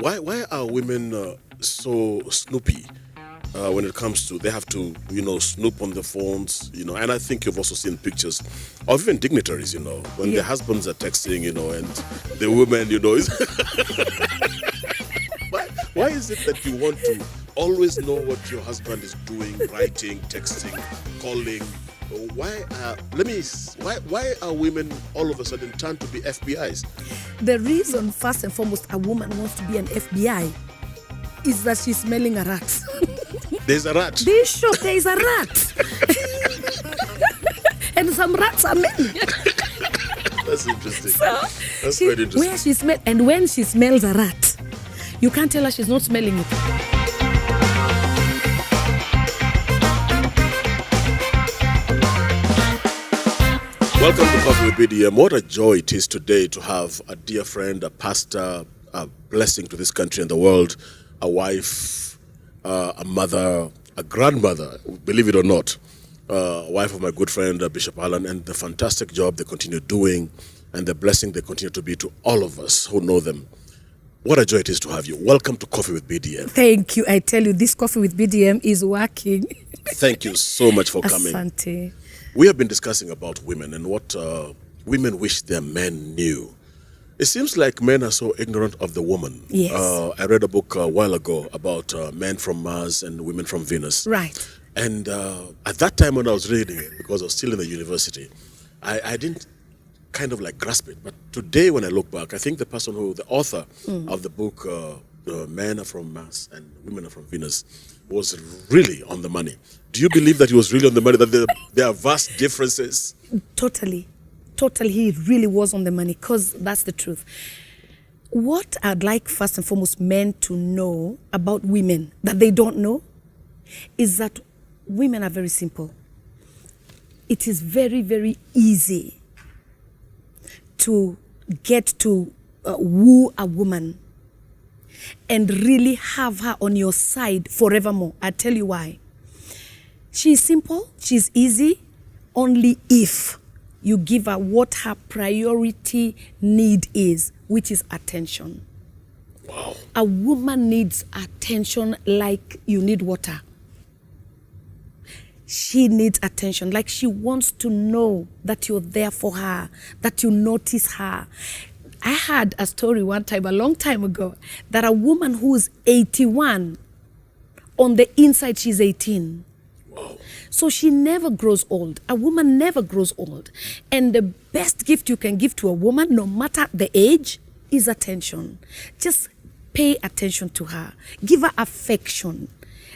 why are women so snoopy when it comes to they have to snoop on the phones, and I think you've also seen pictures of even dignitaries, when their husbands are texting, and the women, is why is it that you want to always know what your husband is doing, writing, texting, calling? Why are women all of a sudden turned to be FBIs? The reason, first and foremost, a woman wants to be an FBI is that she's smelling a rat. There's a rat. They show there is a rat. And some rats are men. That's interesting. That's quite interesting. And when she smells a rat, you can't tell her she's not smelling it. Welcome to Coffee with BDM. What a joy it is today to have a dear friend, a pastor, a blessing to this country and the world, a wife, a mother, a grandmother, believe it or not, wife of my good friend, Bishop Alan, and the fantastic job they continue doing and the blessing they continue to be to all of us who know them. What a joy it is to have you. Welcome to Coffee with BDM. Thank you. I tell you, this Coffee with BDM is working. Thank you so much for coming. Asante. We have been discussing about women and what women wish their men knew. It seems like men are so ignorant of the woman. Yes. I read a book a while ago about men from Mars and women from Venus. Right. And at that time when I was reading it, because I was still in the university, I didn't kind of like grasp it. But today when I look back, I think the author of the book, Men Are From Mars and Women Are From Venus, was really on the money. Do you believe that he was really on the money, that there are vast differences? Totally, he really was on the money, because that's the truth. What I'd like first and foremost men to know about women that they don't know is that women are very simple. It is very, very easy to get to woo a woman and really have her on your side forevermore. I'll tell you why. She's simple, she's easy, only if you give her what her priority need is, which is attention. Wow. A woman needs attention like you need water. She needs attention, like she wants to know that you're there for her, that you notice her. I had a story one time, a long time ago, that a woman who's 81, on the inside she's 18. Wow. So she never grows old. A woman never grows old. And the best gift you can give to a woman, no matter the age, is attention. Just pay attention to her. Give her affection.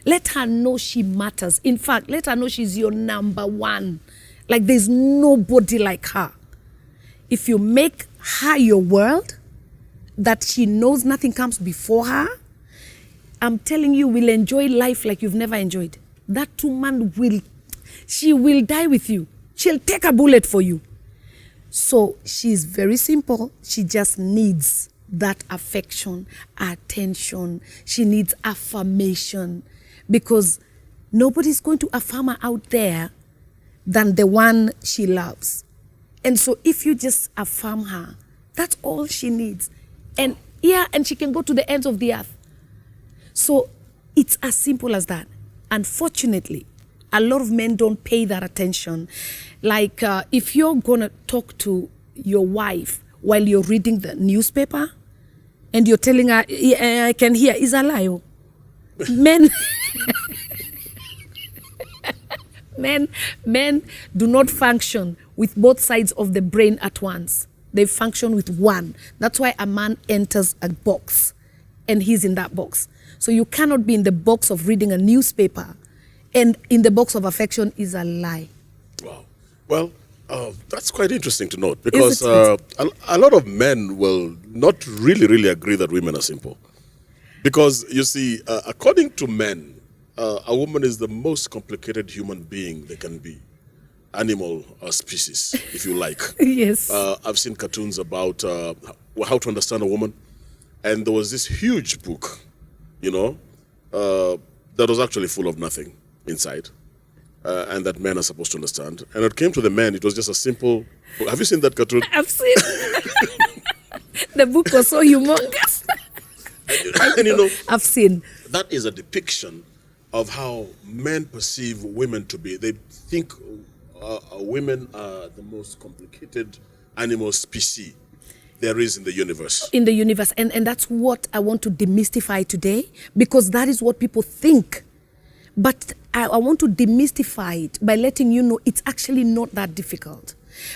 Let her know she matters. In fact, let her know she's your number one. Like there's nobody like her. If you make her your world, that she knows nothing comes before her, I'm telling you, will enjoy life like you've never enjoyed. That woman she will die with you. She'll take a bullet for you. So she's very simple. She just needs that affection, attention. She needs affirmation, because nobody's going to affirm her out there than the one she loves. And so if you just affirm her, that's all she needs. And she can go to the ends of the earth. So it's as simple as that. Unfortunately, a lot of men don't pay that attention. Like if you're going to talk to your wife while you're reading the newspaper and you're telling her, I can hear, is a lie. Men do not function with both sides of the brain at once. They function with one. That's why a man enters a box and he's in that box. So you cannot be in the box of reading a newspaper and in the box of affection is a lie. Wow. Well, that's quite interesting to note, because a lot of men will not really agree that women are simple. Because, you see, according to men, a woman is the most complicated human being they can be. Animal or species, if you like. Yes. I've seen cartoons about how to understand a woman. And there was this huge book, that was actually full of nothing inside. And that men are supposed to understand. And it came to the men, it was just a simple... Have you seen that cartoon? I've seen. The book was so humongous. And you know, I've seen. that is a depiction of how men perceive women to be. They think women are the most complicated animal species there is in the universe. In the universe. And that's what I want to demystify today, because that is what people think. But I want to demystify it by letting you know it's actually not that difficult.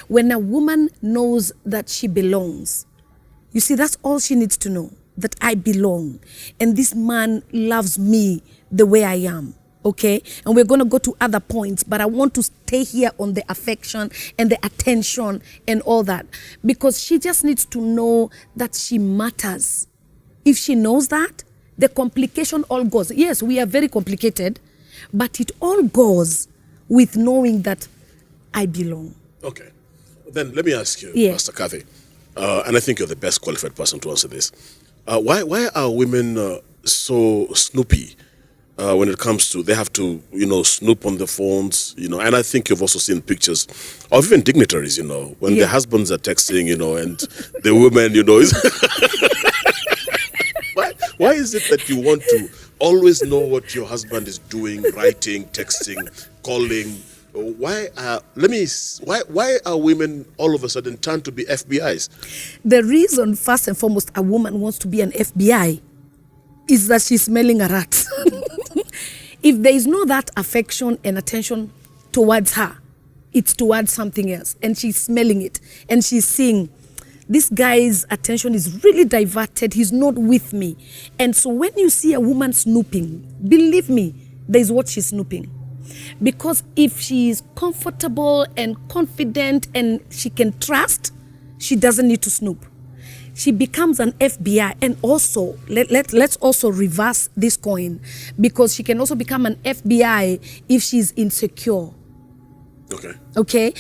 When a woman knows that she belongs, you see, that's all she needs to know, that I belong. And this man loves me the way I am. Okay? And we're going to go to other points, but I want to stay here on the affection and the attention and all that, because she just needs to know that she matters. If she knows that, the complication all goes. Yes, we are very complicated, but it all goes with knowing that I belong. Okay. Then let me ask you, Yeah. Pastor Kathy, and I think you're the best qualified person to answer this. Why are women so snoopy when it comes to, they have to, snoop on the phones, and I think you've also seen pictures of even dignitaries, when their husbands are texting, and the women, is why is it that you want to always know what your husband is doing, writing, texting, calling? Why are women all of a sudden turned to be FBIs? The reason, first and foremost, a woman wants to be an FBI is that she's smelling a rat. If there is no that affection and attention towards her, it's towards something else. And she's smelling it. And she's seeing, this guy's attention is really diverted. He's not with me. And so when you see a woman snooping, believe me, there's what she's snooping. Because if she is comfortable and confident and she can trust, she doesn't need to snoop. She becomes an FBI. And also, let's also reverse this coin, because she can also become an FBI if she's insecure. Okay?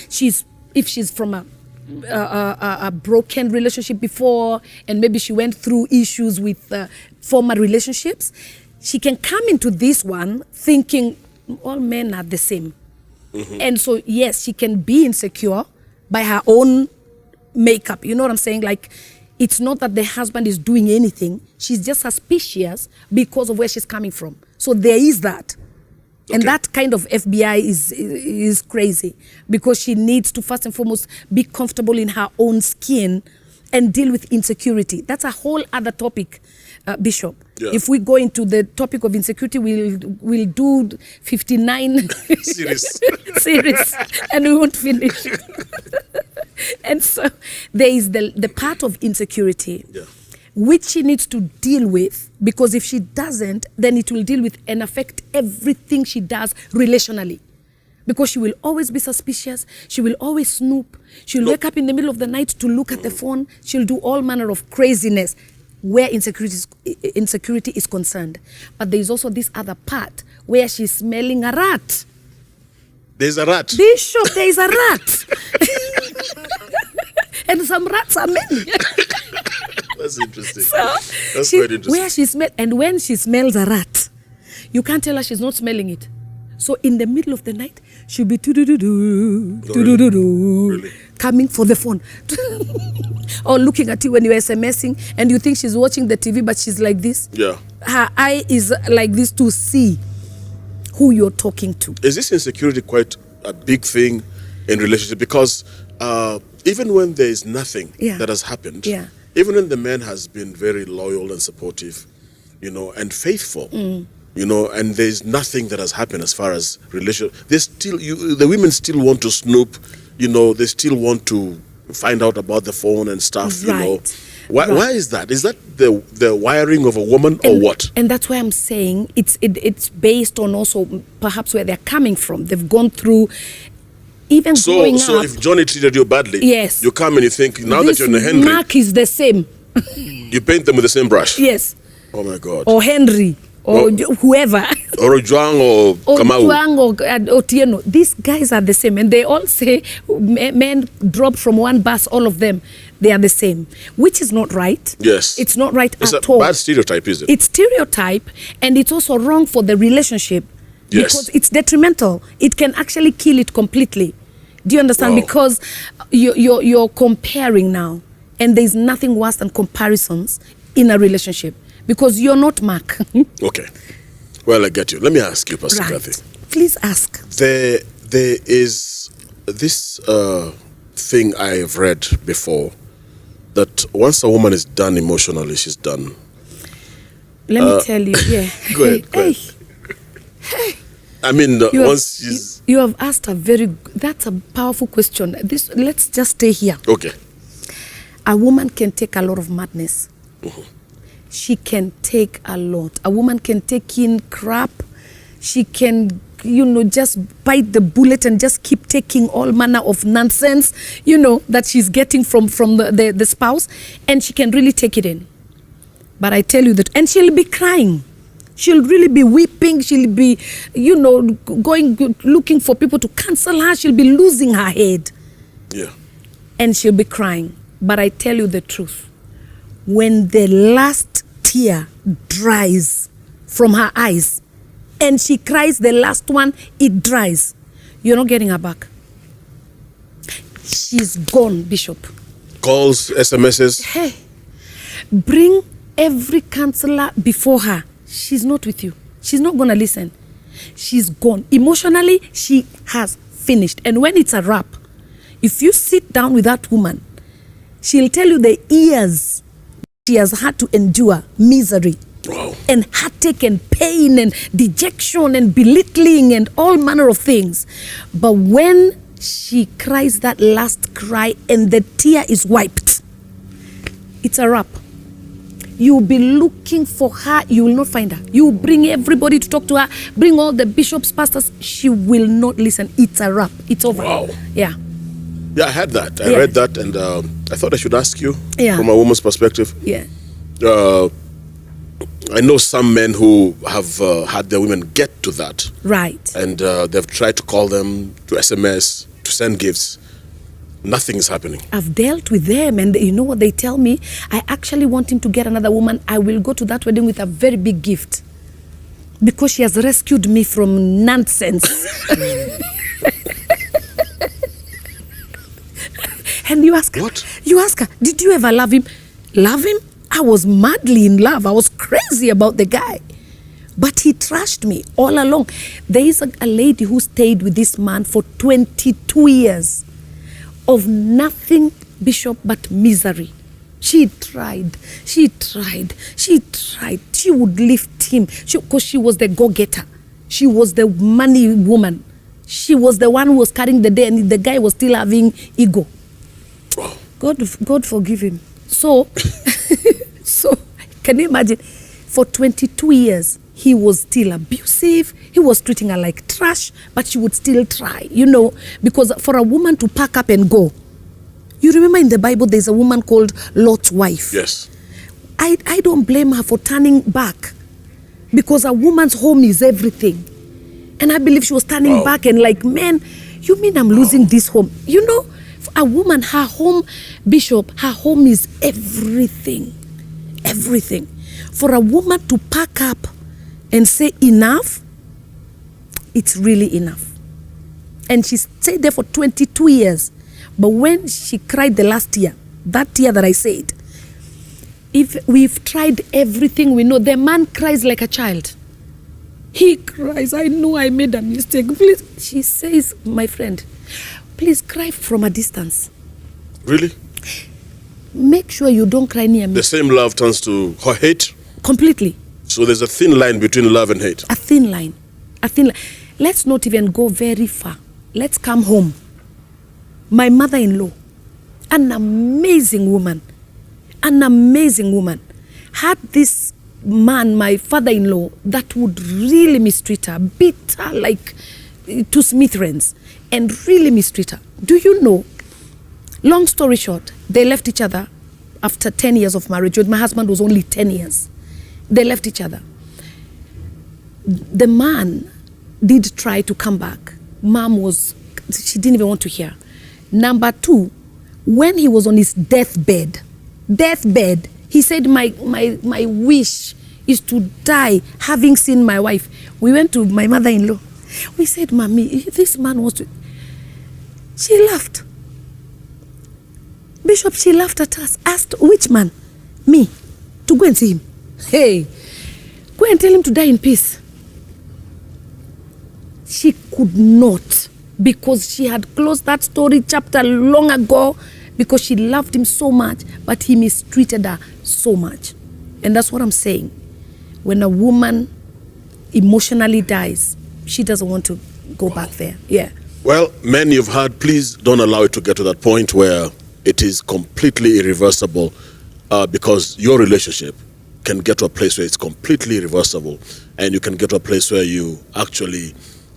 If she's from a broken relationship before, and maybe she went through issues with former relationships, she can come into this one thinking all men are the same. And so, yes, she can be insecure by her own makeup. You know what I'm saying? Like, it's not that the husband is doing anything. She's just suspicious because of where she's coming from. So there is that. Okay. And that kind of FBI is crazy, because she needs to first and foremost be comfortable in her own skin and deal with insecurity. That's a whole other topic, Bishop. Yeah. If we go into the topic of insecurity, we'll do 59 series and we won't finish. And so there is the part of insecurity, which she needs to deal with, because if she doesn't, then it will deal with and affect everything she does relationally. Because she will always be suspicious, she will always snoop, she'll wake up in the middle of the night to look at the phone, she'll do all manner of craziness where insecurity is concerned. But there is also this other part where she's smelling a rat. There's a rat? Bishop, there is a rat. And some rats are many. That's interesting. So That's quite interesting. Where she and when she smells a rat, you can't tell her she's not smelling it. So in the middle of the night, she'll be really? Coming for the phone. Or looking at you when you're SMSing and you think she's watching the TV, but she's like this. Yeah. Her eye is like this to see who you're talking to. Is this insecurity quite a big thing in relationship? Because even when there is nothing that has happened, even when the man has been very loyal and supportive, and faithful, and there's nothing that has happened as far as relationship, the women still want to snoop, they still want to find out about the phone and stuff, Why is that? Is that the wiring of a woman or what? And that's why I'm saying it's based on also perhaps where they're coming from. They've gone through even growing up. So if Johnny treated you badly, yes, you come and you think, now that you're in a Henry, Mark is the same. You paint them with the same brush. Yes. Oh my God. Or Henry. Or whoever. Or Juang or Kamau. Juang or Otieno. These guys are the same. And they all say men drop from one bus, all of them. They are the same. Which is not right. Yes. It's not right at all. It's a bad stereotype, is it? It's stereotype, and it's also wrong for the relationship. Yes. Because it's detrimental. It can actually kill it completely. Do you understand? Wow. Because you're comparing now. And there's nothing worse than comparisons in a relationship. because you're not Mark. Okay. Well, I get you. Let me ask you, Pastor Right. Kathy. Please ask. There is this thing I have read before, that once a woman is done emotionally, she's done. Let me tell you. Yeah. Go ahead. Go ahead. I mean, once she's... You have asked that's a powerful question. Let's just stay here. Okay. A woman can take a lot of madness. Mm-hmm. She can take a lot. A woman can take in crap. She can, just bite the bullet and just keep taking all manner of nonsense, that she's getting from the spouse. And she can really take it in. But I tell you that, and she'll be crying. She'll really be weeping. She'll be, going, looking for people to cancel her. She'll be losing her head. Yeah. And she'll be crying. But I tell you the truth. When the last tear dries from her eyes and she cries the last one, it dries. You're not getting her back. She's gone, Bishop. Calls, SMSs. Hey, bring every counselor before her. She's not with you. She's not going to listen. She's gone. Emotionally, she has finished. And when it's a wrap, if you sit down with that woman, she'll tell you the years she has had to endure misery. Wow. And heartache and pain and dejection and belittling and all manner of things. But when she cries that last cry and the tear is wiped, it's a wrap. You'll be looking for her. You will not find her. You bring everybody to talk to her. Bring all the bishops, pastors. She will not listen. It's a wrap. It's over. Wow. Yeah. Yeah, I had that. I read that, and I thought I should ask you from a woman's perspective. Yeah. I know some men who have had their women get to that. Right. And they've tried to call them, to SMS, to send gifts. Nothing is happening. I've dealt with them, and you know what they tell me? I actually want him to get another woman. I will go to that wedding with a very big gift because she has rescued me from nonsense. And you ask her, what? You ask her, did you ever love him? Love him? I was madly in love. I was crazy about the guy. But he trashed me all along. There is a lady who stayed with this man for 22 years of nothing, Bishop, but misery. She tried. She would lift him because she was the go-getter. She was the money woman. She was the one who was carrying the day, and the guy was still having ego. God forgive him. So, so can you imagine? For 22 years, he was still abusive. He was treating her like trash, but she would still try, because for a woman to pack up and go, you remember in the Bible, there's a woman called Lot's wife. Yes. I don't blame her for turning back, because a woman's home is everything. And I believe she was turning back and like, man, you mean I'm losing this home? A woman, her home, Bishop, her home is everything. Everything. For a woman to pack up and say enough, it's really enough. And she stayed there for 22 years. But when she cried the last year, that year that I said, if we've tried everything we know, the man cries like a child. He cries, I know I made a mistake. Please, she says, my friend, please cry from a distance. Really? Make sure you don't cry near me. The same love turns to hate? Completely. So there's a thin line between love and hate? A thin line. A thin line. Let's not even go very far. Let's come home. My mother-in-law, an amazing woman, had this man, my father-in-law, that would really mistreat her, beat her like to smithereens, and really mistreat her. Do you know, long story short, they left each other after 10 years of marriage. My husband was only 10 years. They left each other. The man did try to come back. She didn't even want to hear. Number two, when he was on his deathbed, he said, my wish is to die having seen my wife. We went to my mother-in-law. We said, Mommy, this man wants to... She laughed. Bishop, she laughed at us, asked which man? Me, to go and see him. Hey, go and tell him to die in peace. She could not, because she had closed that story chapter long ago, because she loved him so much, but he mistreated her so much. And that's what I'm saying. When a woman emotionally dies, she doesn't want to go back there. Yeah. Well, men you've heard, please don't allow it to get to that point where it is completely irreversible, because your relationship can get to a place where it's completely irreversible, and you can get to a place where you actually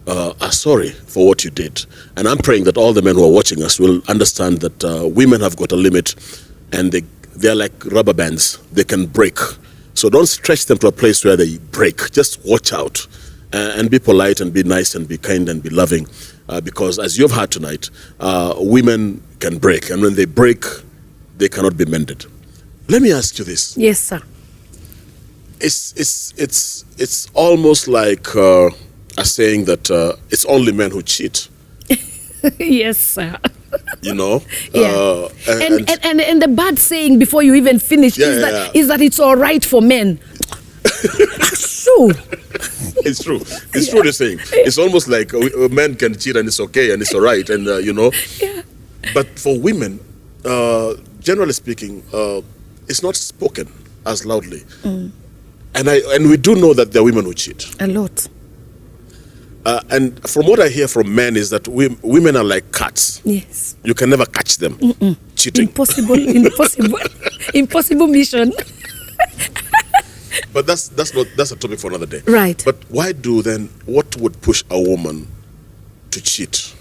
are sorry for what you did. And I'm praying that all the men who are watching us will understand that women have got a limit, and they're like rubber bands. They can break. So don't stretch them to a place where they break. Just watch out and be polite and be nice and be kind and be loving, because as you've heard tonight, women can break, and when they break, they cannot be mended. Let me ask you this. Yes, sir. It's almost like a saying that it's only men who cheat. Yes, sir. You know? Yeah. And the bad saying before you even finish is that it's all right for men. Sure. It's true. It's true, the saying. It's almost like men can cheat and it's okay and it's all right. And, you know. Yeah. But for women, generally speaking, it's not spoken as loudly. Mm. And we do know that there are women who cheat. A lot. And from what I hear from men is that women are like cats. Yes. You can never catch them cheating. Impossible mission. But that's a topic for another day. Right. But what would push a woman to cheat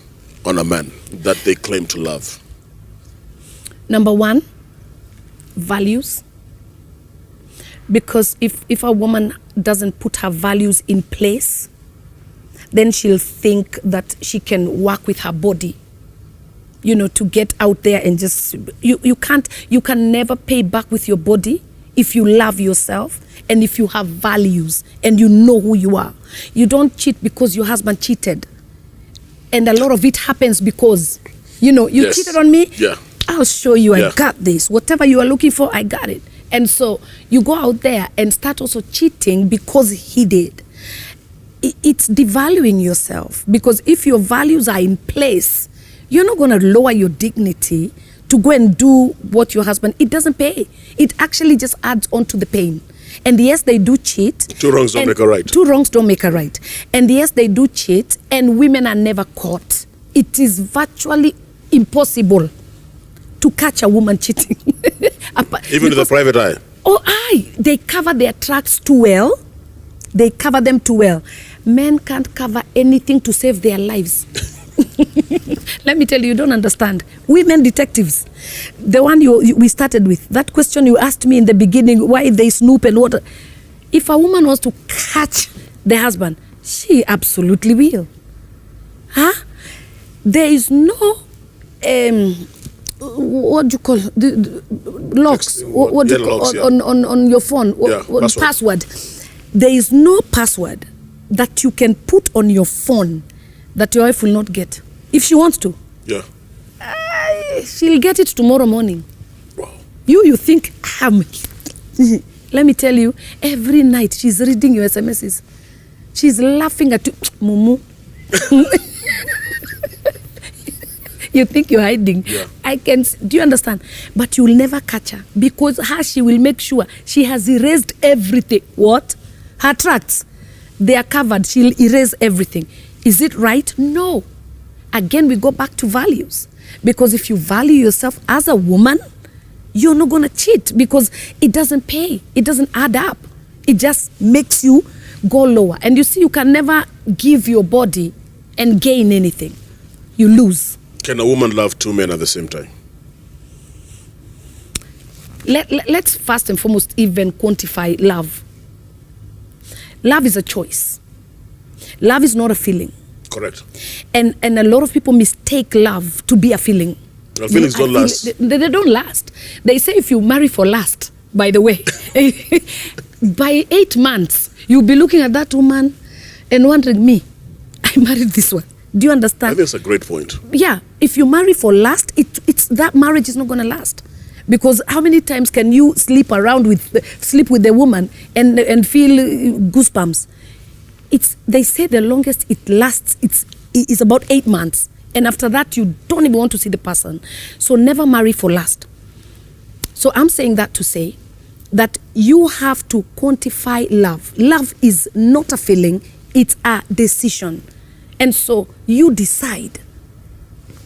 on a man that they claim to love? Number one, values. Because if a woman doesn't put her values in place, then she'll think that she can work with her body, you know, to get out there and just, you can never pay back with your body if you love yourself and if you have values and you know who you are. You don't cheat because your husband cheated. And a lot of it happens because, you know, you cheated on me. Yeah. I'll show you, I got this. Whatever you are looking for, I got it. And so you go out there and start also cheating because he did. It's devaluing yourself, because if your values are in place, you're not going to lower your dignity to go and do what your husband, it doesn't pay. It actually just adds on to the pain. And yes, they do cheat. Two wrongs don't make a right. Two wrongs don't make a right. And yes, they do cheat, and women are never caught. It is virtually impossible to catch a woman cheating. Even to the private eye. Oh, they cover their tracks too well. They cover them too well. Men can't cover anything to save their lives. Let me tell you, you don't understand. Women detectives, the one we started with, that question you asked me in the beginning, why they snoop and what. If a woman wants to catch the husband, she absolutely will. Huh? There is no, what do you call the locks? What do you call on your phone? Password. There is no password that you can put on your phone that your wife will not get. If she wants to. Yeah. She'll get it tomorrow morning. Wow. You think, let me tell you, every night she's reading your SMSs. She's laughing at you. Mumu. You think you're hiding. Yeah. Do you understand? But you will never catch her, because she will make sure she has erased everything. What? Her tracks, they are covered. She'll erase everything. Is it right? No. Again, we go back to values. Because if you value yourself as a woman, you're not going to cheat, because it doesn't pay. It doesn't add up. It just makes you go lower. And you see, you can never give your body and gain anything. You lose. Can a woman love two men at the same time? Let's first and foremost even quantify love. Love is a choice. Love is not a feeling. Correct. And a lot of people mistake love to be a feeling. Well, feelings don't last. They don't last. They say if you marry for lust, by the way, by 8 months, you'll be looking at that woman and wondering, me, I married this one. Do you understand? I think it's a great point. Yeah. If you marry for lust, it's that marriage is not going to last. Because how many times can you sleep with the woman and feel goosebumps? They say the longest it lasts is about 8 months, and after that you don't even want to see the person. So never marry for lust. So I'm saying that to say that you have to quantify love. Love is not a feeling, it's a decision. And so you decide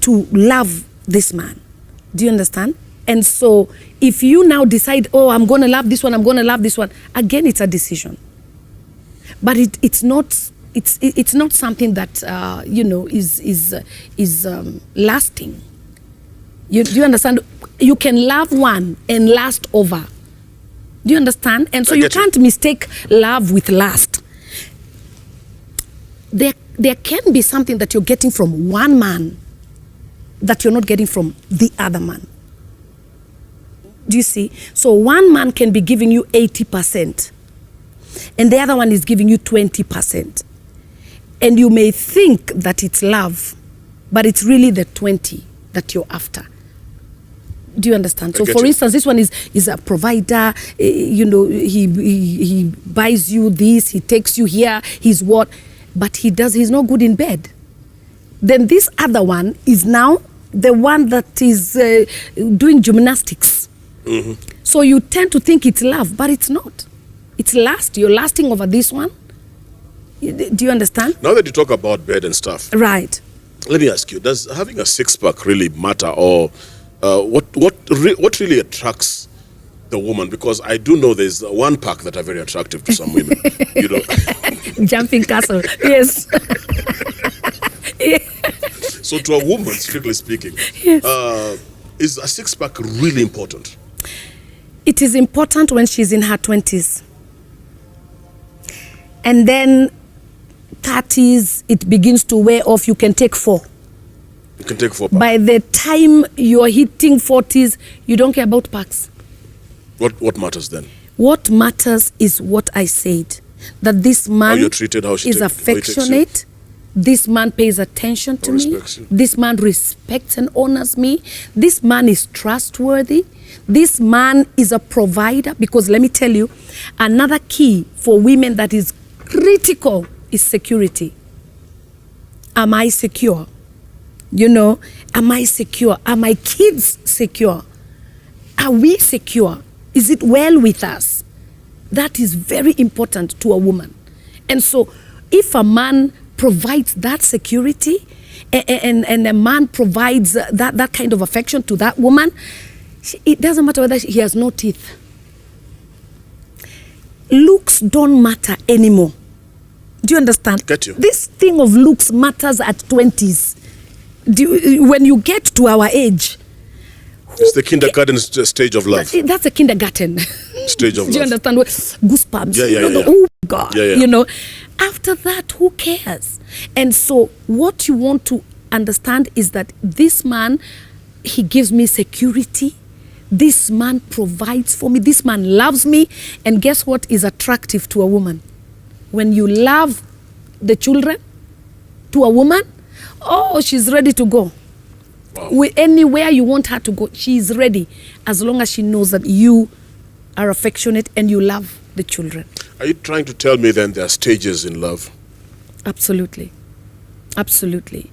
to love this man. Do you understand? And so if you now decide, oh, I'm going to love this one, I'm going to love this one, again, it's a decision. But it's not something that is lasting. Do you understand? You can love one and last over. Do you understand? And so you can't mistake love with lust. There can be something that you're getting from one man that you're not getting from the other man. Do you see? So one man can be giving you 80%, and the other one is giving you 20%. And you may think that it's love, but it's really the 20 that you're after. Do you understand? So for instance, this one is a provider, he buys you this, he takes you here, he's what, but he's not good in bed. Then this other one is now the one that is doing gymnastics. Mm-hmm. So you tend to think it's love, but it's not. It's lust. You're lasting over this one. Do you understand? Now that you talk about bed and stuff, right? Let me ask you: does having a six-pack really matter, or what really attracts the woman? Because I do know there's one pack that are very attractive to some women. Jumping castle, yes. Yeah. So to a woman, strictly speaking, yes. Is a six-pack really important? It is important when she's in her 20s. And then 30s, it begins to wear off. You can take 4. You can take 4 packs. By the time you're hitting 40s, you don't care about packs. What matters then? What matters is what I said. That this man how you're treated, how she is affectionate. This man pays attention to me. This man respects and honors me. This man is trustworthy. This man is a provider. Because let me tell you, another key for women that is critical is security. Am I secure? Am I secure? Are my kids secure? Are we secure? Is it well with us? That is very important to a woman. And so if a man provides that security and a man provides that kind of affection to that woman, it doesn't matter whether he has no teeth. Looks don't matter anymore. Do you understand? Get you. This thing of looks matters at 20s. When you get to our age, it's the kindergarten stage of love. That's a kindergarten stage of love. Do you understand? Goosebumps. Yeah. Oh God. Yeah. After that, who cares? And so what you want to understand is that this man, he gives me security. This man provides for me. This man loves me. And guess what is attractive to a woman? When you love the children to a woman, oh, she's ready to go. Wow. Anywhere you want her to go, she's ready, as long as she knows that you are affectionate and you love the children. Are you trying to tell me then there are stages in love? Absolutely. Absolutely.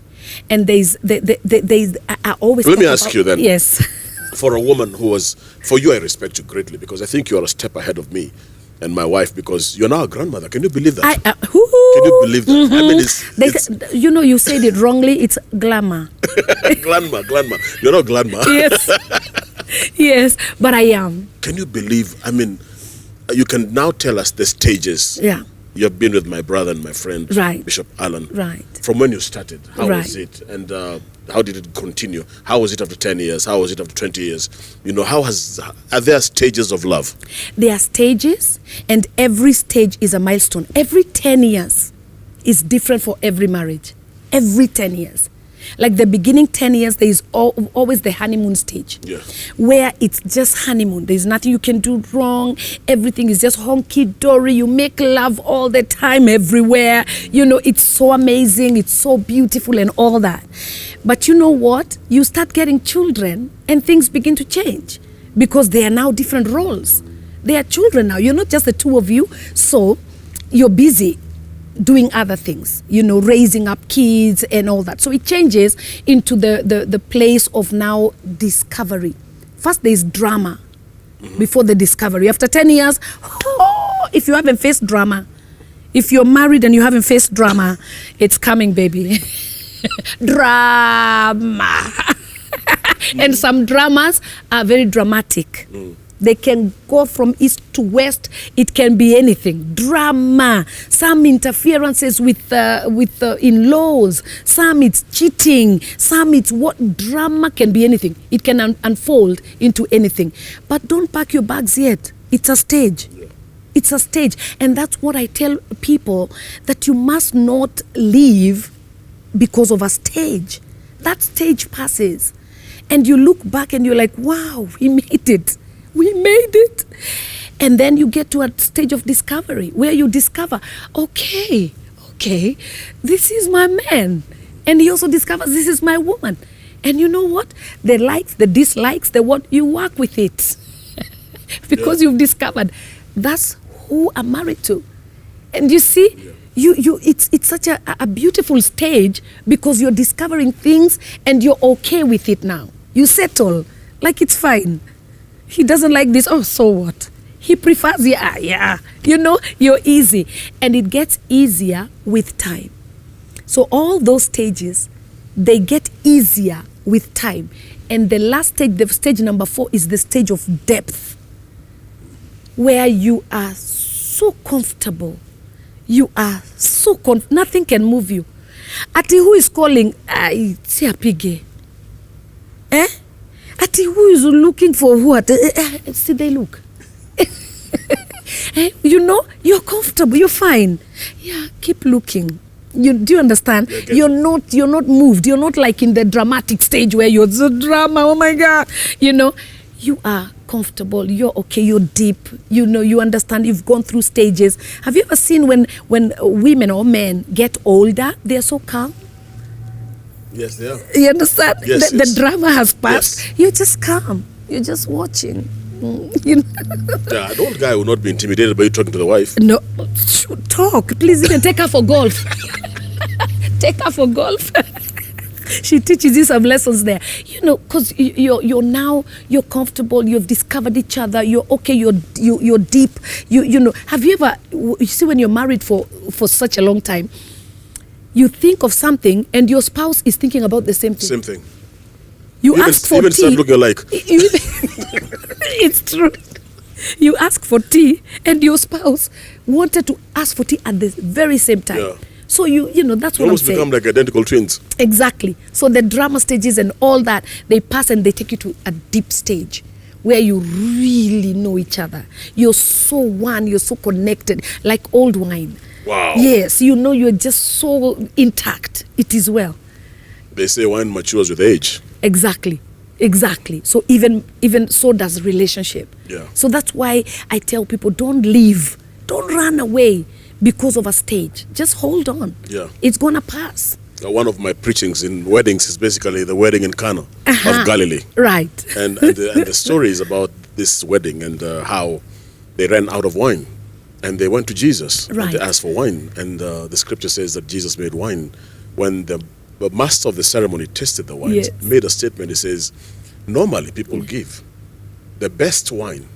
And there's I always let me ask you then. Yes. For a woman for you, I respect you greatly, because I think you are a step ahead of me and my wife, because you're now a grandmother. Can you believe that? Can you believe that? Mm-hmm. I mean, you said it wrongly. It's glamour. Glamour. You're not glamour. Yes. Yes, but I am. Can you believe, I mean, you can now tell us the stages. Yeah. You've been with my brother and my friend, right. Bishop Alan. Right. From when you started, how right. was it? And how did it continue? How was it after 10 years? How was it after 20 years? Are there stages of love? There are stages, and every stage is a milestone. Every 10 years is different for every marriage. Every 10 years. Like the beginning 10 years, there is always the honeymoon stage. Yeah. Where it's just honeymoon. There's nothing you can do wrong. Everything is just honky-dory. You make love all the time, everywhere. It's so amazing. It's so beautiful and all that. But you know what? You start getting children and things begin to change. because they are now different roles. They are children now. You're not just the two of you. So you're busy doing other things, raising up kids and all that. So it changes into the place of now discovery. First, there's drama before the discovery. After 10 years, if you haven't faced drama, if you're married and you haven't faced drama, it's coming, baby. Drama. And some dramas are very dramatic. They can go from east to west. It can be anything. Drama. Some interferences with in-laws. Some it's cheating. Some it's what. Drama can be anything. It can unfold into anything. But don't pack your bags yet. It's a stage. It's a stage. And that's what I tell people, that you must not leave because of a stage. That stage passes. And you look back and you're like, wow, we made it. We made it. And then you get to a stage of discovery where you discover, okay, this is my man. And he also discovers, this is my woman. And you know what? The likes, the dislikes, the what, you work with it. Because you've discovered that's who I'm married to. And you see, it's such a beautiful stage, because you're discovering things and you're okay with it now. You settle, like it's fine. He doesn't like this, oh, so what? He prefers, yeah. You're easy. And it gets easier with time. So all those stages, they get easier with time. And the last stage, the stage number 4, is the stage of depth, where you are so comfortable. You are so nothing can move you. Ati who is calling? Si apige. Ati who is looking for what? See, they look. You're comfortable. You're fine. Yeah, keep looking. Do you understand? You're not moved. You're not like in the dramatic stage where you're the drama. Oh my God. You are comfortable. You're okay. You're deep. You understand. You've gone through stages. Have you ever seen when women or men get older, they're so calm? Yes, they are. You understand? Yes, the drama has passed. Yes. You're just calm. You're just watching. Yeah, an old guy will not be intimidated by you talking to the wife. No, talk. Please, even take her for golf. Take her for golf. She teaches you some lessons there. Because you're comfortable. You've discovered each other. You're okay. You're deep. Have you ever? You see, when you're married for such a long time, you think of something and your spouse is thinking about the same thing. Same thing. You ask for tea. Start looking alike. It's true. You ask for tea and your spouse wanted to ask for tea at the very same time. Yeah. So that's what I'm saying. Almost become like identical twins. Exactly. So the drama stages and all that, they pass and they take you to a deep stage where you really know each other. You're so one, you're so connected, like old wine. Wow. Yes, you're just so intact. It is well. They say wine matures with age. Exactly. So even so does relationship. Yeah. So that's why I tell people, don't leave. Don't run away because of a stage. Just hold on. Yeah. It's going to pass. One of my preachings in weddings is basically the wedding in Cana of Galilee. Right. And the story is about this wedding and how they ran out of wine. And they went to Jesus. Right. And they asked for wine. And the scripture says that Jesus made wine. When the master of the ceremony tasted the wine, yes, made a statement. He says, normally people give the best wine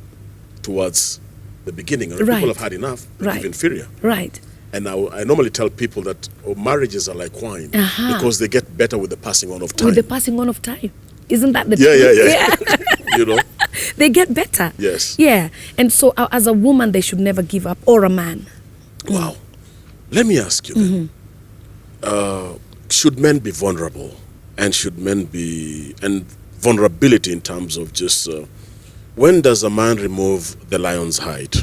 towards the beginning. And right, people have had enough, they right, give inferior. Right. And I normally tell people that marriages are like wine because they get better with the passing on of time. With the passing on of time. Isn't that the truth? Yeah. They get better. Yes. Yeah. And so as a woman, they should never give up, or a man. Wow. Let me ask you then. Should men be vulnerable? And should men be... And vulnerability in terms of just... when does a man remove the lion's hide?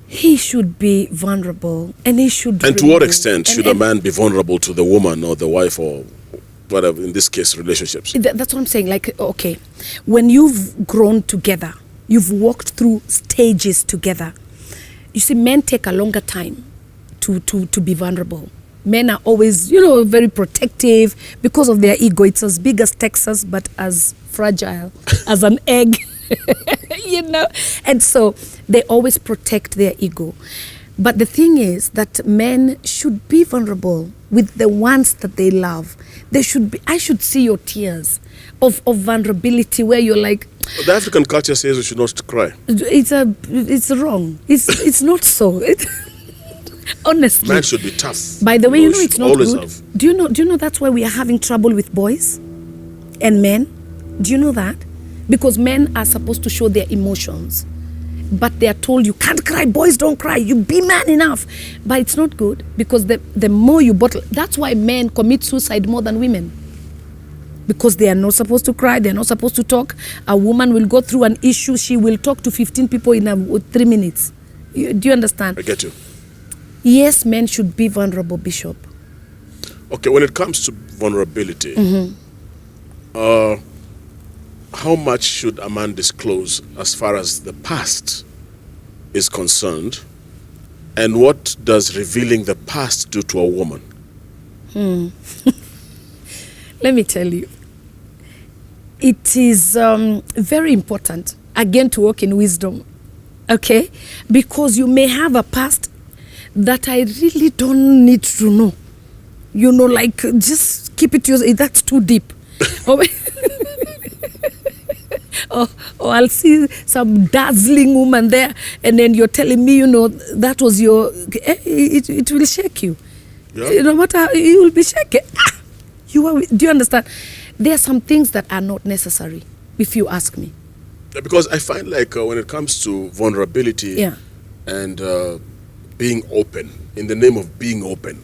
He should be vulnerable, and he should... And to what extent should a man be vulnerable to the woman or the wife or whatever, in this case, relationships? That's what I'm saying. Like, okay, when you've grown together, you've walked through stages together, you see, men take a longer time to be vulnerable. Men are always, very protective because of their ego. It's as big as Texas, but as fragile as an egg. You know, and so they always protect their ego. But the thing is that men should be vulnerable with the ones that they love. They should be. I should see your tears of vulnerability where you're like, The African culture says we should not cry. it's wrong. It's not so. Honestly, Man should be tough. by the way, you know it's should not always good. have. Do you know that's why we are having trouble with boys and men? Do you know that? Because men are supposed to show their emotions, but they are told you can't cry. Boys don't cry. You be man enough. But it's not good, because the more you bottle, that's why men commit suicide more than women. Because they are not supposed to cry, they're not supposed to talk. A woman will go through an issue, she will talk to 15 people in 3 minutes. Do you understand? I get you. Yes, men should be vulnerable, Bishop. Okay, when it comes to vulnerability, how much should a man disclose as far as the past is concerned? And what does revealing the past do to a woman? Let me tell you, it is very important, again, to walk in wisdom, okay? Because you may have a past that I really don't need to know. You know, like, just keep it to yourself. That's too deep. or I'll see some dazzling woman there, and then you're telling me, you know, that was your... It will shake you. Yeah. No matter, you will be shaken. Do you understand? There are some things that are not necessary, if you ask me. Because I find like when it comes to vulnerability and being open, in the name of being open,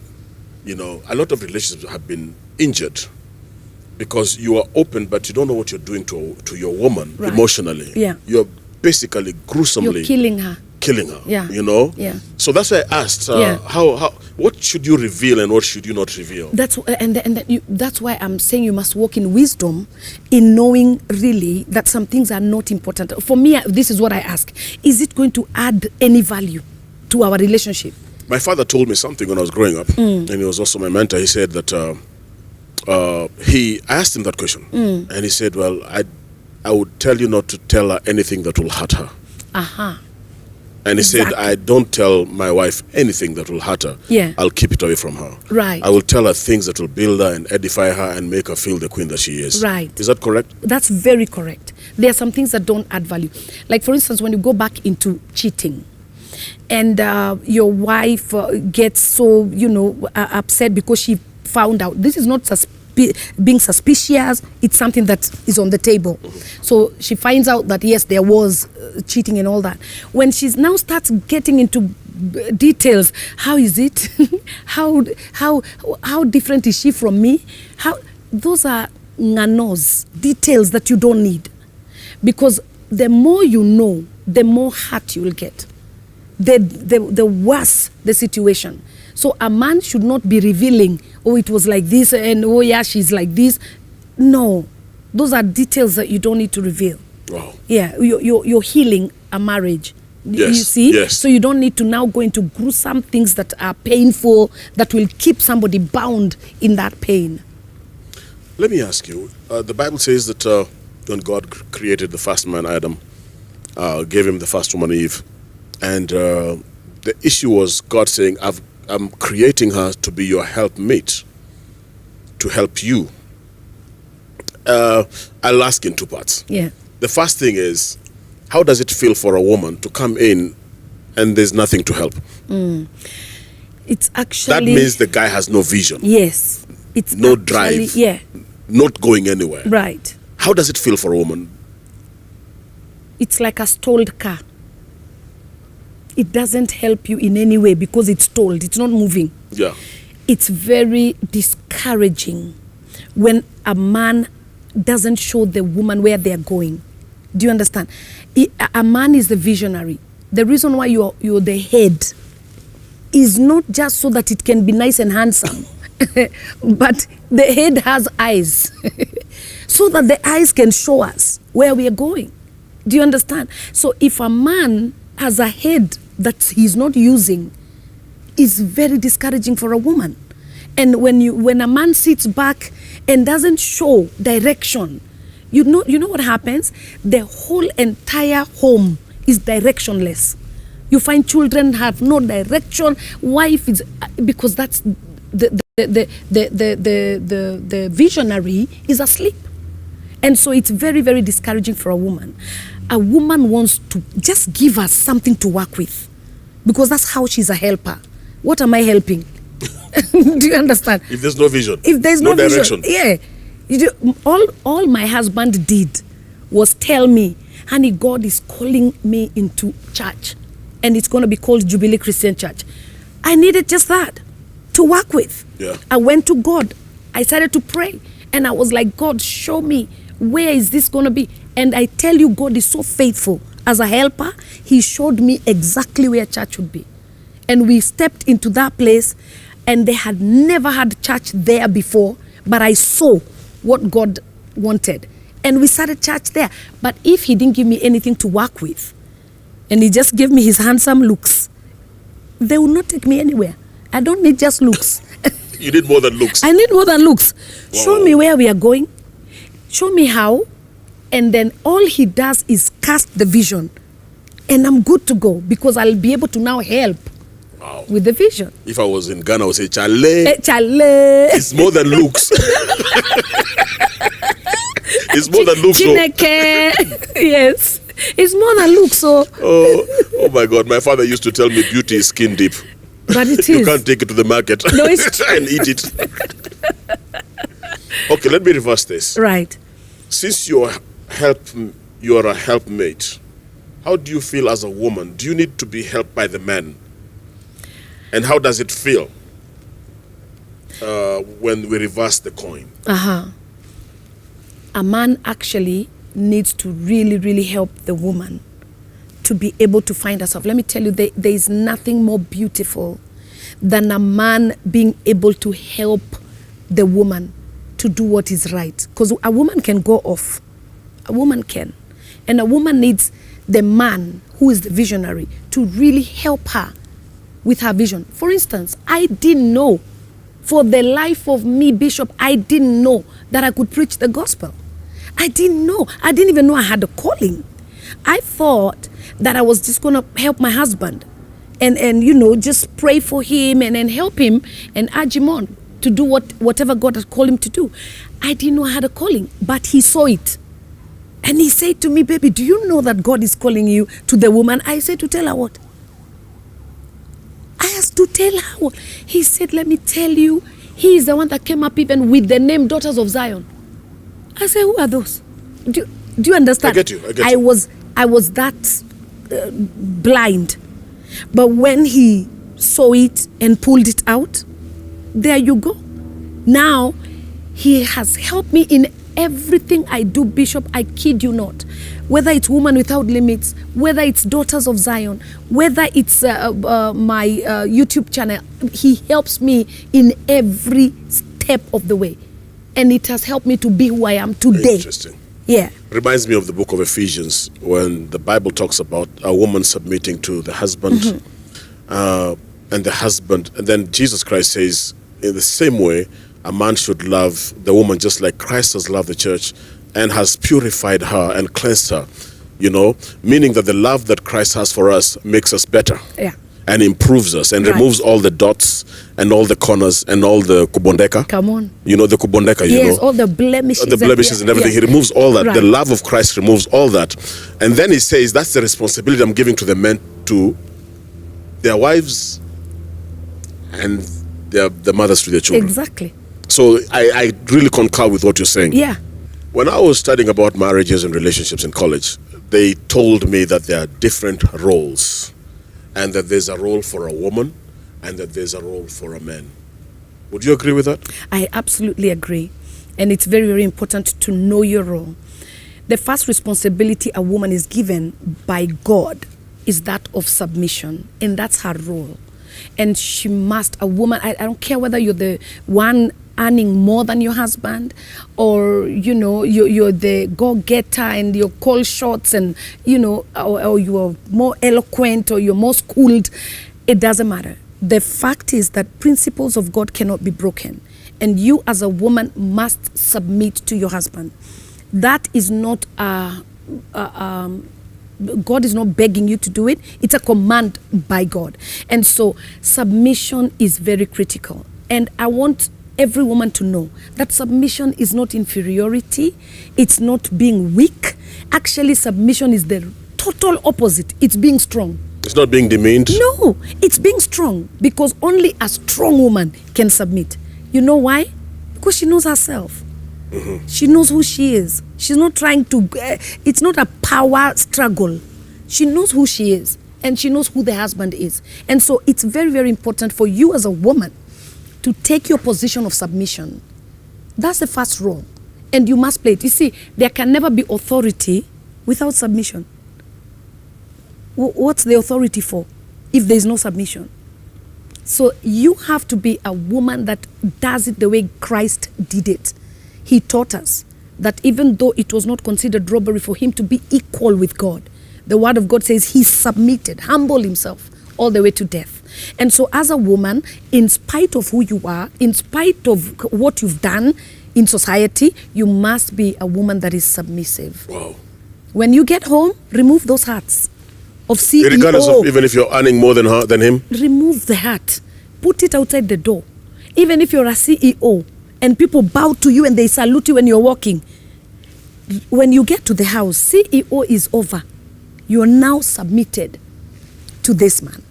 you know, a lot of relationships have been injured because you are open, but you don't know what you're doing to your woman emotionally. Yeah. You're basically gruesomely... You're killing her. Yeah. You know? Yeah. So that's why I asked, what should you reveal and what should you not reveal? That's why I'm saying you must walk in wisdom, in knowing really that some things are not important. For me, this is what I ask. Is it going to add any value to our relationship? My father told me something when I was growing up, and he was also my mentor. He said that, I asked him that question, and he said, well, I would tell you not to tell her anything that will hurt her. And he said, I don't tell my wife anything that will hurt her. Yeah. I'll keep it away from her. Right. I will tell her things that will build her and edify her and make her feel the queen that she is. Right. Is that correct? That's very correct. There are some things that don't add value. Like, for instance, when you go back into cheating, and your wife gets so, you know, upset because she found out. This is not being suspicious. It's something that is on the table. So she finds out that, yes, there was cheating and all that. When she now starts getting into details, how is it? how different is she from me? Those are nganos, details that you don't need. Because the more you know, the more hurt you will get. The worse the situation. So a man should not be revealing, oh, it was like this, and oh, yeah, she's like this. No, those are details that you don't need to reveal. Wow. Yeah, you're healing a marriage. Yes. You see? Yes. So you don't need to now go into gruesome things that are painful, that will keep somebody bound in that pain. Let me ask you, the Bible says that when God created the first man, Adam, gave him the first woman, Eve, and the issue was God saying, I'm creating her to be your helpmate, to help you. I'll ask in two parts. Yeah. The first thing is, how does it feel for a woman to come in and there's nothing to help? It's actually... That means the guy has no vision. Yes. It's no actually, drive. Yeah. Not going anywhere. Right. How does it feel for a woman? It's like a stalled car. It doesn't help you in any way because it's stalled. It's not moving. Yeah. It's very discouraging when a man doesn't show the woman where they're going. Do you understand? A man is the visionary. The reason why you're the head is not just so that it can be nice and handsome, but the head has eyes so that the eyes can show us where we are going. Do you understand? So if a man has a head that he's not using, is very discouraging for a woman. And when a man sits back and doesn't show direction, you know what happens? The whole entire home is directionless. You find children have no direction. Wife is, because that's the visionary is asleep. And so it's very, very discouraging for a woman. A woman wants to just give us something to work with, because that's how she's a helper. What am I helping? Do you understand? If there's no vision, if there's no direction, yeah. All my husband did was tell me, honey, God is calling me into church, and it's going to be called Jubilee Christian Church. I needed just that to work with. Yeah. I went to God. I started to pray, and I was like, God, show me, where is this going to be? And I tell you, God is so faithful. As a helper, he showed me exactly where church would be. And we stepped into that place, and they had never had church there before, but I saw what God wanted. And we started church there. But if he didn't give me anything to work with, and he just gave me his handsome looks, they will not take me anywhere. I don't need just looks. You need more than looks. I need more than looks. Wow. Show me where we are going. Show me how. And then all he does is cast the vision. And I'm good to go, because I'll be able to now help. Wow. With the vision. If I was in Ghana, I would say, Chale. Chale. It's more than looks. It's more than looks. Chineke. Yes. It's more than looks. So. Oh my God. My father used to tell me beauty is skin deep. But it is. You can't take it to the market. No, it's and eat it. Okay, let me reverse this. Right. Since you are a helpmate, how do you feel as a woman? Do you need to be helped by the man? And how does it feel when we reverse the coin? A man actually needs to really, really help the woman to be able to find herself. Let me tell you, there is nothing more beautiful than a man being able to help the woman to do what is right. Because a woman can go off. A woman can. And a woman needs the man who is the visionary to really help her with her vision. For instance, I didn't know, for the life of me, Bishop, I didn't know that I could preach the gospel. I didn't know. I didn't even know I had a calling. I thought that I was just going to help my husband and you know, just pray for him and help him and urge him on to do whatever God had called him to do. I didn't know I had a calling, but he saw it. And he said to me, baby, do you know that God is calling you to the woman? I said, to tell her what? I asked to tell her what? He said, let me tell you, he is the one that came up even with the name Daughters of Zion. I said, who are those? Do you understand? I get you. I was that blind. But when he saw it and pulled it out, there you go. Now, he has helped me in everything I do, Bishop. I kid you not. Whether it's Woman Without Limits, whether it's Daughters of Zion, whether it's my YouTube channel, he helps me in every step of the way. And it has helped me to be who I am today. Interesting. Yeah. Reminds me of the book of Ephesians, when the Bible talks about a woman submitting to the husband, and the husband, and then Jesus Christ says, in the same way, a man should love the woman just like Christ has loved the church and has purified her and cleansed her, you know, meaning that the love that Christ has for us makes us better. Yeah. And improves us and removes all the dots and all the corners and all the kubondeka. Come on. You know the kubondeka, you yes, know. all the blemishes. The blemishes and everything. Yeah. He removes all that. Right. The love of Christ removes all that. And then he says, that's the responsibility I'm giving to the men, to their wives and the mothers to their children. Exactly. So I really concur with what you're saying. Yeah. When I was studying about marriages and relationships in college, they told me that there are different roles, and that there's a role for a woman and that there's a role for a man. Would you agree with that? I absolutely agree. And it's very, very important to know your role. The first responsibility a woman is given by God is that of submission. And that's her role. And she must, a woman, I don't care whether you're the one earning more than your husband, or, you know, you're the go-getter and you call shots and, you know, or you're more eloquent or you're more schooled. It doesn't matter. The fact is that principles of God cannot be broken. And you as a woman must submit to your husband. that is not God is not begging you to do it. It's a command by God. And so submission is very critical. And I want every woman to know that submission is not inferiority. It's not being weak. Actually, submission is the total opposite. It's being strong. It's not being demeaned. No, it's being strong, because only a strong woman can submit. You know why? Because she knows herself. Mm-hmm. She knows who she is. She's not trying to, it's not a power struggle. She knows who she is, and she knows who the husband is. And so it's very, very important for you as a woman to take your position of submission. That's the first role. And you must play it. You see, there can never be authority without submission. What's the authority for if there's no submission? So you have to be a woman that does it the way Christ did it. He taught us that even though it was not considered robbery for him to be equal with God, the word of God says he submitted, humbled himself all the way to death. And so as a woman, in spite of who you are, in spite of what you've done in society, you must be a woman that is submissive. Wow. When you get home, remove those hats of CEO. Regardless of even if you're earning more than him? Remove the hat. Put it outside the door. Even if you're a CEO and people bow to you and they salute you when you're walking, when you get to the house, CEO is over. You're now submitted to this man.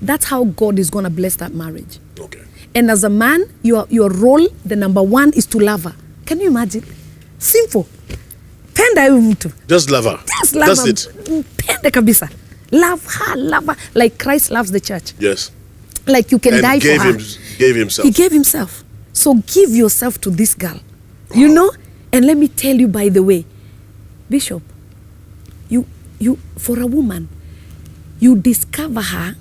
That's how God is going to bless that marriage. Okay. And as a man, your role, the number one, is to love her. Can you imagine? Simple. Penda mtu. Just love her. Just love her. That's it. Penda kabisa. Love her. Like Christ loves the church. Yes. Like you can die for her. Gave himself. He gave himself. So give yourself to this girl. Wow. You know? And let me tell you, by the way, Bishop, you for a woman, you discover her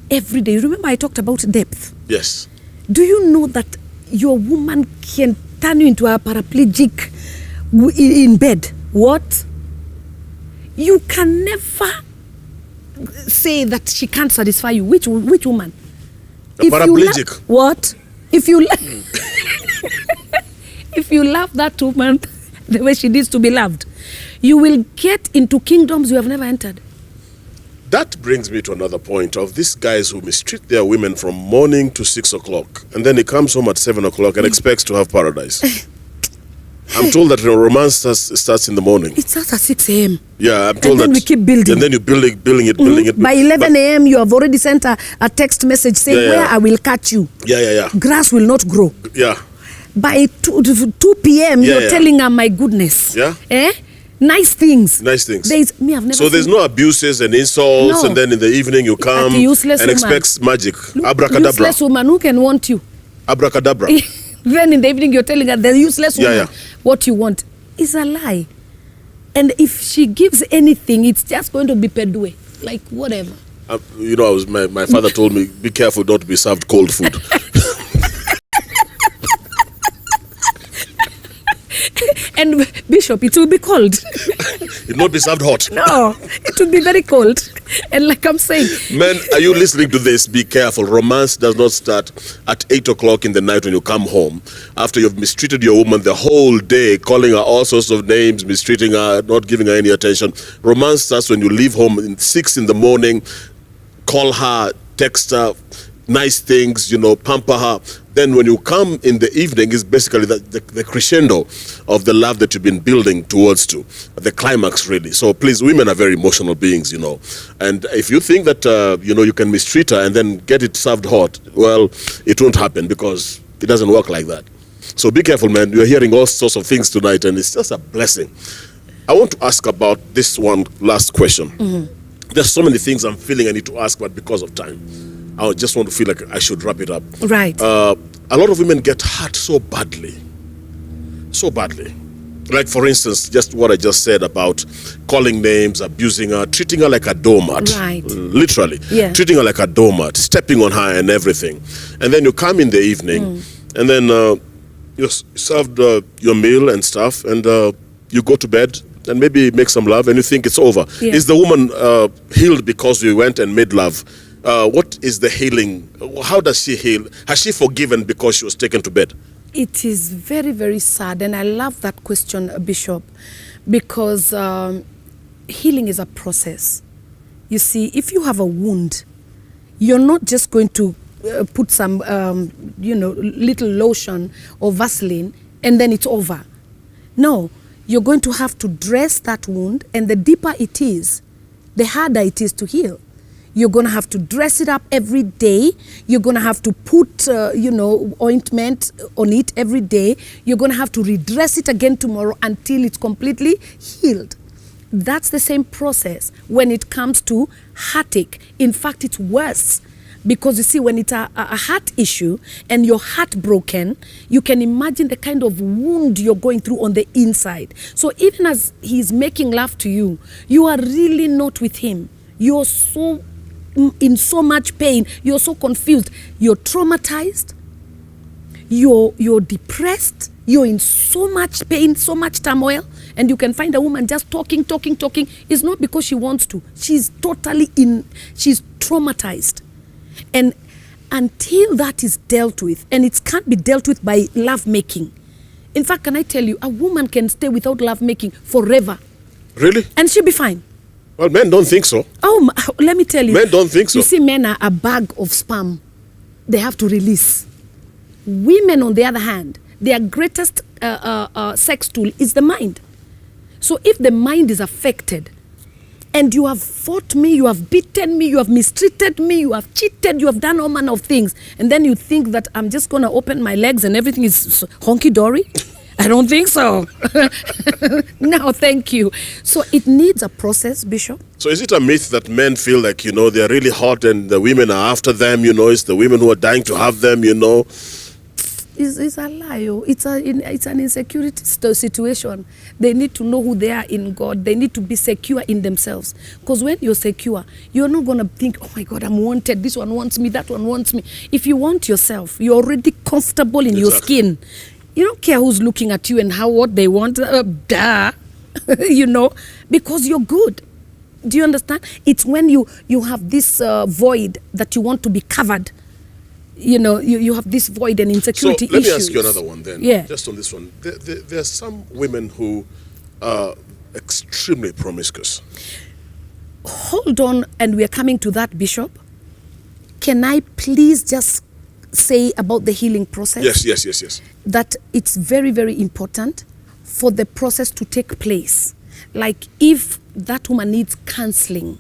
every day. Remember I talked about depth? Yes. Do you know that your woman can turn you into a paraplegic in bed? What? You can never say that she can't satisfy you. Which woman? A paraplegic. What? If you if you love that woman the way she needs to be loved, you will get into kingdoms you have never entered. That brings me to another point of these guys who mistreat their women from morning to 6 o'clock, and then he comes home at 7 o'clock and expects to have paradise. I'm told that romance starts in the morning. It starts at 6 a.m. Yeah, I'm told and then that. We keep building. And then you're building it. By 11 a.m. you have already sent a text message saying where I will catch you. Yeah. Grass will not grow. Yeah. By 2 p.m. you're telling her, my goodness. Yeah. Nice things. Nice things. I've never so there's no abuses and insults, and then in the evening you come and expect magic. Abracadabra. Useless woman who can want you. Abracadabra. Then in the evening you're telling her the useless woman what you want is a lie. And if she gives anything, it's just going to be pedue. Like whatever. You know, my father told me, be careful not to be served cold food. And Bishop, it will be cold. It will not be served hot. No, it will be very cold. And like I'm saying, men, are you listening to this? Be careful. Romance does not start at 8 o'clock in the night when you come home after you've mistreated your woman the whole day, calling her all sorts of names, mistreating her, not giving her any attention. Romance starts when you leave home at 6 in the morning, call her, text her, nice things, pamper her. Then when you come in the evening is basically the crescendo of the love that you've been building towards to, the climax really. So please, women are very emotional beings, And if you think that, you can mistreat her and then get it served hot, well, it won't happen because it doesn't work like that. So be careful, man. You're hearing all sorts of things tonight and it's just a blessing. I want to ask about this one last question. Mm-hmm. There's so many things I'm feeling I need to ask, but because of time, I just want to feel like I should wrap it up. Right. A lot of women get hurt so badly. So badly. Like, for instance, just what I just said about calling names, abusing her, treating her like a doormat. Right. Literally. Yeah. Treating her like a doormat, stepping on her and everything. And then you come in the evening, and then you served your meal and stuff, and you go to bed, and maybe make some love, and you think it's over. Yeah. Is the woman healed because you went and made love? What is the healing? How does she heal? Has she forgiven because she was taken to bed? It is very, very sad. And I love that question, Bishop, because healing is a process. You see, if you have a wound, you're not just going to put some, little lotion or Vaseline and then it's over. No, you're going to have to dress that wound, and the deeper it is, the harder it is to heal. You're going to have to dress it up every day. You're going to have to put, ointment on it every day. You're going to have to redress it again tomorrow until it's completely healed. That's the same process when it comes to heartache. In fact, it's worse. Because you see, when it's a heart issue and you're heartbroken, you can imagine the kind of wound you're going through on the inside. So even as he's making love to you, you are really not with him. You're so in so much pain. You're so confused. You're traumatized. You're depressed. You're in so much pain, so much turmoil. And you can find a woman just talking. It's not because she wants to. She's she's traumatized. And until that is dealt with, and it can't be dealt with by love making. In fact, can I tell you, a woman can stay without love making forever. Really? And she'll be fine. Well, men don't think so. Oh, let me tell you. Men don't think so. You see, men are a bag of sperm. They have to release. Women, on the other hand, their greatest sex tool is the mind. So if the mind is affected, and you have fought me, you have beaten me, you have mistreated me, you have cheated, you have done all manner of things, and then you think that I'm just going to open my legs and everything is honky-dory? I don't think so. No, thank you. So it needs a process, Bishop. So is it a myth that men feel like, they're really hot and the women are after them, it's the women who are dying to have them, It's a lie. It's an insecurity situation. They need to know who they are in God. They need to be secure in themselves. Because when you're secure, you're not going to think, oh my God, I'm wanted. This one wants me. That one wants me. If you want yourself, you're already comfortable in your skin. You don't care who's looking at you and what they want. Because you're good. Do you understand? It's when you have this void that you want to be covered. You have this void and insecurity issues. So let me ask you another one then. Yeah. Just on this one. There are some women who are extremely promiscuous. Hold on, and we are coming to that, Bishop. Can I please just say about the healing process? Yes. That it's very, very important for the process to take place. Like if that woman needs counseling,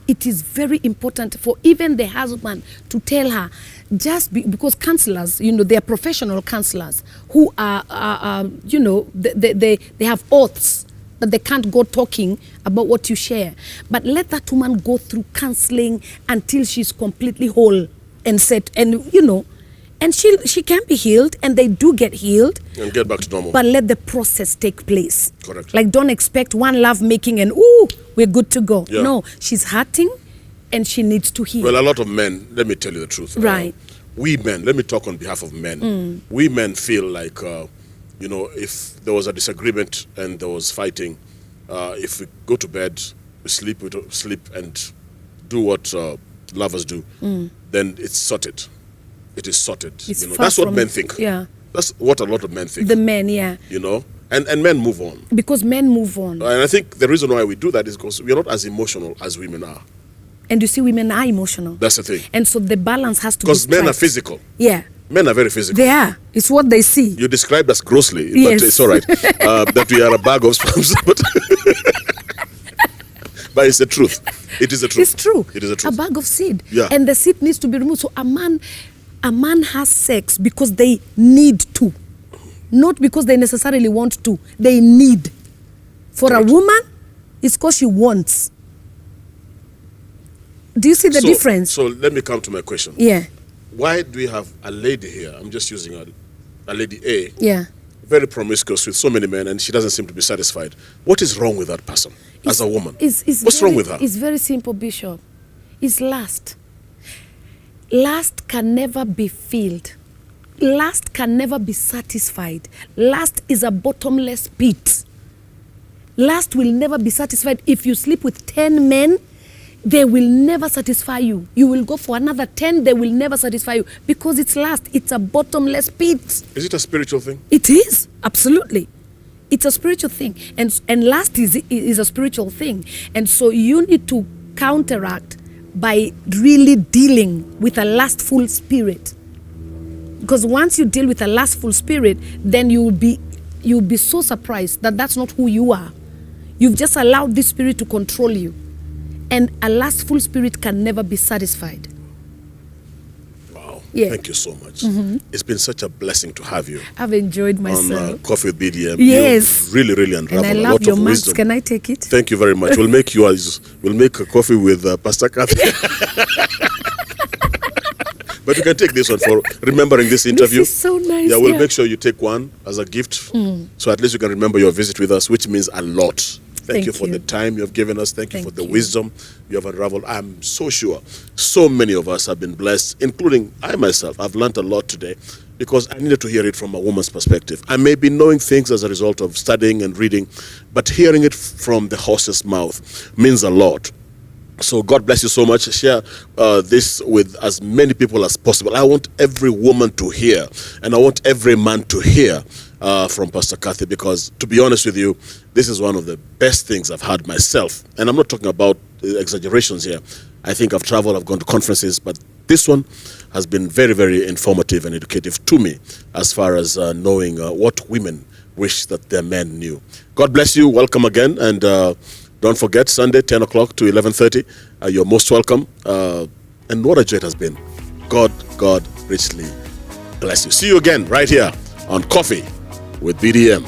it is very important for even the husband to tell her, because counselors, they are professional counselors who are they have oaths that they can't go talking about what you share. But let that woman go through counseling until she's completely whole and set, and and she can be healed, and they do get healed and get back to normal. But let the process take place. Correct. Like, don't expect one love making and we're good to go. Yeah. No, she's hurting and she needs to heal. Well, a lot of men, let me tell you the truth. Right. We men, let me talk on behalf of men. We men feel like, if there was a disagreement and there was fighting, if we go to bed, we sleep and do what lovers do, then it's sorted. It is sorted. That's what men think. Yeah. That's what a lot of men think. The men, yeah. And men move on. Because men move on. And I think the reason why we do that is because we are not as emotional as women are. And you see, women are emotional. That's the thing. And so the balance has to be because men are physical. Yeah. Men are very physical. They are. It's what they see. You described us grossly, yes. But it's all right. That we are a bag of sperms. But it's the truth. It is the truth. It's true. It is the truth. A bag of seed. Yeah. And the seed needs to be removed. So a man has sex because they need to. Not because they necessarily want to. They need. For Correct. A woman, it's because she wants. Do you see the difference? So let me come to my question. Yeah. Why do we have a lady here? I'm just using a lady A. Yeah. Very promiscuous with so many men, and she doesn't seem to be satisfied. What is wrong with that person as a woman? What's wrong with her? It's very simple, Bishop. It's lust. Lust can never be filled. Lust can never be satisfied. Lust is a bottomless pit. Lust will never be satisfied. If you sleep with 10 men, they will never satisfy you. You will go for another 10, they will never satisfy you because it's lust. It's a bottomless pit. Is it a spiritual thing? It is, absolutely. It's a spiritual thing. And lust is a spiritual thing. And so you need to counteract by really dealing with a lustful spirit. Because once you deal with a lustful spirit, then you'll be so surprised that that's not who you are. You've just allowed this spirit to control you. And a lustful spirit can never be satisfied. Wow. Yeah. Thank you so much. It's been such a blessing to have you. I've enjoyed On myself. Coffee with BDM. Yes. You really unraveled And I a love lot your of mask. wisdom. Can I take it? Thank you very much. We'll make a coffee with Pastor Kathy. But you can take this one for remembering this interview. This is so nice. Yeah, we'll make sure you take one as a gift. So at least you can remember your visit with us, which means a lot. Thank you for the time you have given us. Thank you for the wisdom you have unraveled. I'm so sure so many of us have been blessed, including I myself. I've learned a lot today because I needed to hear it from a woman's perspective. I may be knowing things as a result of studying and reading, but hearing it from the horse's mouth means a lot. So God bless you so much. Share this with as many people as possible. I want every woman to hear, and I want every man to hear from Pastor Kathy, because to be honest with you, this is one of the best things I've had myself. And I'm not talking about exaggerations here. I think I've traveled, I've gone to conferences, but this one has been very informative and educative to me as far as knowing what women wish that their men knew. God bless you. Welcome again. And don't forget, Sunday, 10 o'clock to 11:30. You're most welcome. And what a joy it has been. God richly bless you. See you again right here on Coffee with BDM.